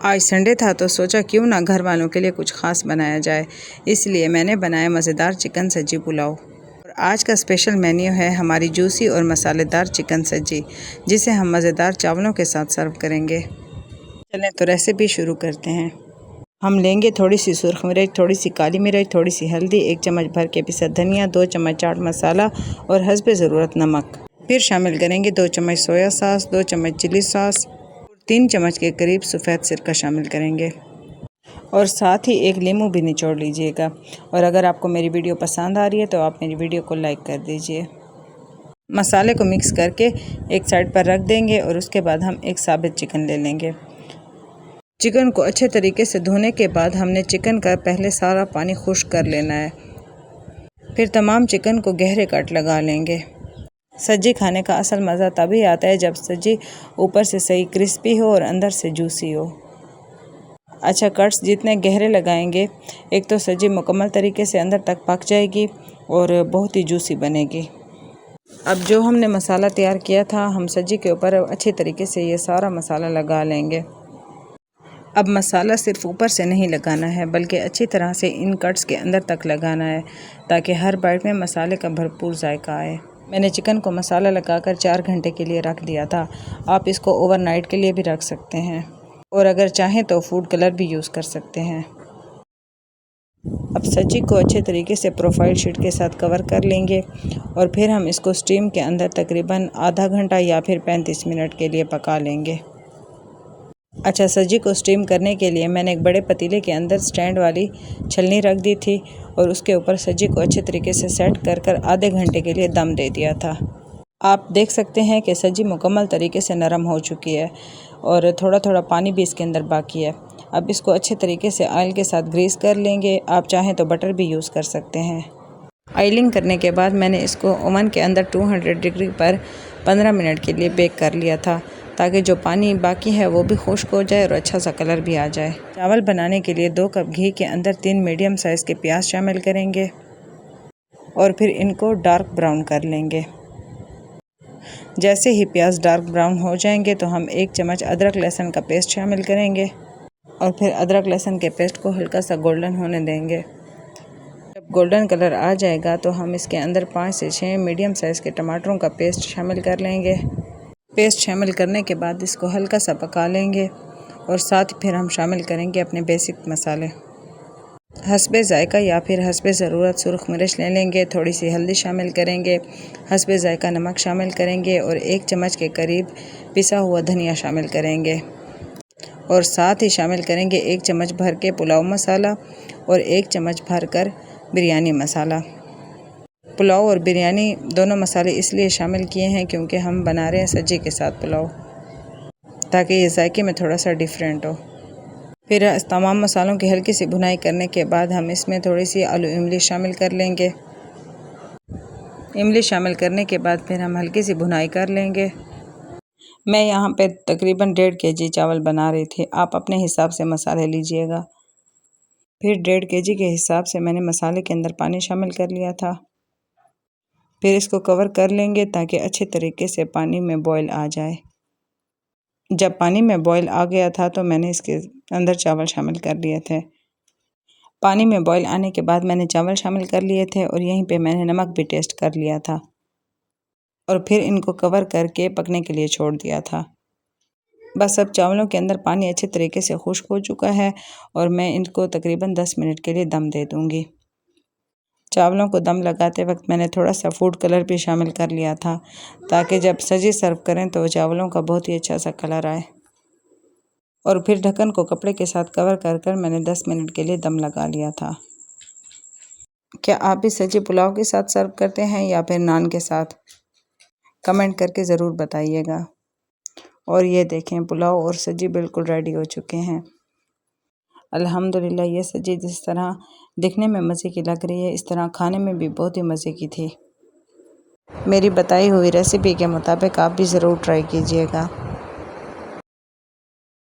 आज संडे था तो सोचा क्यों ना घर वालों के लिए कुछ ख़ास बनाया जाए, इसलिए मैंने बनाया मज़ेदार चिकन सज्जी पुलाव। और आज का स्पेशल मेन्यू है हमारी जूसी और मसालेदार चिकन सज्जी, जिसे हम मज़ेदार चावलों के साथ सर्व करेंगे। चलें तो रेसिपी शुरू करते हैं। हम लेंगे थोड़ी सी सुरख मिर्च, थोड़ी सी काली मिर्च, थोड़ी सी हल्दी, 1 चम्मच भर के पिसा धनिया, 2 चम्मच चाट मसाला और हस्बे ज़रूरत नमक। फिर शामिल करेंगे 2 चम्मच सोया सॉस, 2 चम्मच चिली सॉस, 3 चम्मच के करीब सफ़ेद सिरका शामिल करेंगे और साथ ही 1 नींबू भी निचोड़ लीजिएगा। और अगर आपको मेरी वीडियो पसंद आ रही है तो आप मेरी वीडियो को लाइक कर दीजिए। मसाले को मिक्स करके एक साइड पर रख देंगे और उसके बाद हम एक साबित चिकन ले लेंगे। चिकन को अच्छे तरीके से धोने के बाद हमने चिकन का पहले सारा पानी खुश्क कर लेना है। फिर तमाम चिकन को गहरे कट लगा लेंगे। सब्जी खाने का असल मज़ा तभी आता है जब सब्जी ऊपर से सही क्रिस्पी हो और अंदर से जूसी हो। अच्छा, कट्स जितने गहरे लगाएंगे, एक तो सब्जी मुकम्मल तरीके से अंदर तक पक जाएगी और बहुत ही जूसी बनेगी। अब जो हमने मसाला तैयार किया था, हम सब्जी के ऊपर अच्छे तरीके से ये सारा मसाला लगा लेंगे। अब मसाला सिर्फ ऊपर से नहीं लगाना है, बल्कि अच्छी तरह से इन कट्स के अंदर तक लगाना है, ताकि हर बाइट में मसाले का भरपूर जायका आए। मैंने चिकन को मसाला लगाकर 4 घंटे के लिए रख दिया था। आप इसको ओवरनाइट के लिए भी रख सकते हैं और अगर चाहें तो फूड कलर भी यूज़ कर सकते हैं। अब सब्जी को अच्छे तरीके से प्रोफाइल शीट के साथ कवर कर लेंगे और फिर हम इसको स्टीम के अंदर तकरीबन आधा घंटा या फिर 35 मिनट के लिए पका लेंगे। अच्छा, सब्जी को स्टीम करने के लिए मैंने एक बड़े पतीले के अंदर स्टैंड वाली छलनी रख दी थी और उसके ऊपर सब्जी को अच्छे तरीके से सेट कर आधे घंटे के लिए दम दे दिया था। आप देख सकते हैं कि सब्जी मुकम्मल तरीके से नरम हो चुकी है और थोड़ा थोड़ा पानी भी इसके अंदर बाकी है। अब इसको अच्छे तरीके से ऑयल के साथ ग्रीस कर लेंगे। आप चाहें तो बटर भी यूज़ कर सकते हैं। ऑयलिंग करने के बाद मैंने इसको ओवन के अंदर 200 डिग्री पर 15 मिनट के लिए बेक कर लिया था, ताकि जो पानी बाकी है वो भी खुश्क हो जाए और अच्छा सा कलर भी आ जाए। चावल बनाने के लिए 2 कप घी के अंदर 3 मीडियम साइज़ के प्याज शामिल करेंगे और फिर इनको डार्क ब्राउन कर लेंगे। जैसे ही प्याज डार्क ब्राउन हो जाएंगे तो हम 1 चम्मच अदरक लहसुन का पेस्ट शामिल करेंगे और फिर अदरक लहसुन के पेस्ट को हल्का सा गोल्डन होने देंगे। जब गोल्डन कलर आ जाएगा तो हम इसके अंदर 5 से 6 मीडियम साइज़ के टमाटरों का पेस्ट शामिल कर लेंगे। पेस्ट शामिल करने के बाद इसको हल्का सा पका लेंगे और साथ ही फिर हम शामिल करेंगे अपने बेसिक मसाले। हस्बे जायका या फिर हस्बे ज़रूरत सुरख मिर्च ले लेंगे, थोड़ी सी हल्दी शामिल करेंगे, हस्बे जायका नमक शामिल करेंगे और 1 चम्मच के करीब पिसा हुआ धनिया शामिल करेंगे और साथ ही शामिल करेंगे 1 चम्मच भर के पुलाव मसाला और 1 चम्मच भर कर बिरयानी मसाला। पुलाव और बिरयानी दोनों मसाले इसलिए शामिल किए हैं क्योंकि हम बना रहे हैं सब्जी के साथ पुलाव, ताकि ये जायके में थोड़ा सा डिफरेंट हो। फिर इस तमाम मसालों की हल्की सी भुनाई करने के बाद हम इसमें थोड़ी सी आलू इमली शामिल कर लेंगे। इमली शामिल करने के बाद फिर हम हल्की सी भुनाई कर लेंगे। मैं यहाँ पे तकरीबन 1.5 kg चावल बना रही थी, आप अपने हिसाब से मसाले लीजिएगा। फिर 1.5 kg के हिसाब से मैंने मसाले के अंदर पानी शामिल कर लिया था। फिर इसको कवर कर लेंगे ताकि अच्छे तरीके से पानी में बॉयल आ जाए। जब पानी में बॉयल आ गया था तो मैंने इसके अंदर चावल शामिल कर लिए थे। पानी में बॉयल आने के बाद मैंने चावल शामिल कर लिए थे और यहीं पे मैंने नमक भी टेस्ट कर लिया था और फिर इनको कवर करके पकने के लिए छोड़ दिया था। बस अब चावलों के अंदर पानी अच्छे तरीके से खुश्क हो चुका है और मैं इनको तकरीबन 10 मिनट के लिए दम दे दूँगी। चावलों को दम लगाते वक्त मैंने थोड़ा सा फूड कलर भी शामिल कर लिया था, ताकि जब सब्जी सर्व करें तो चावलों का बहुत ही अच्छा सा कलर आए। और फिर ढक्कन को कपड़े के साथ कवर कर मैंने 10 मिनट के लिए दम लगा लिया था। क्या आप भी सब्जी पुलाव के साथ सर्व करते हैं या फिर नान के साथ? कमेंट करके ज़रूर बताइएगा। और ये देखें, पुलाव और सब्जी बिल्कुल रेडी हो चुके हैं। अल्हम्दुलिल्लाह, ये सब्जी जिस तरह दिखने में मज़े की लग रही है, इस तरह खाने में भी बहुत ही मज़े की थी। मेरी बताई हुई रेसिपी के मुताबिक आप भी ज़रूर ट्राई कीजिएगा।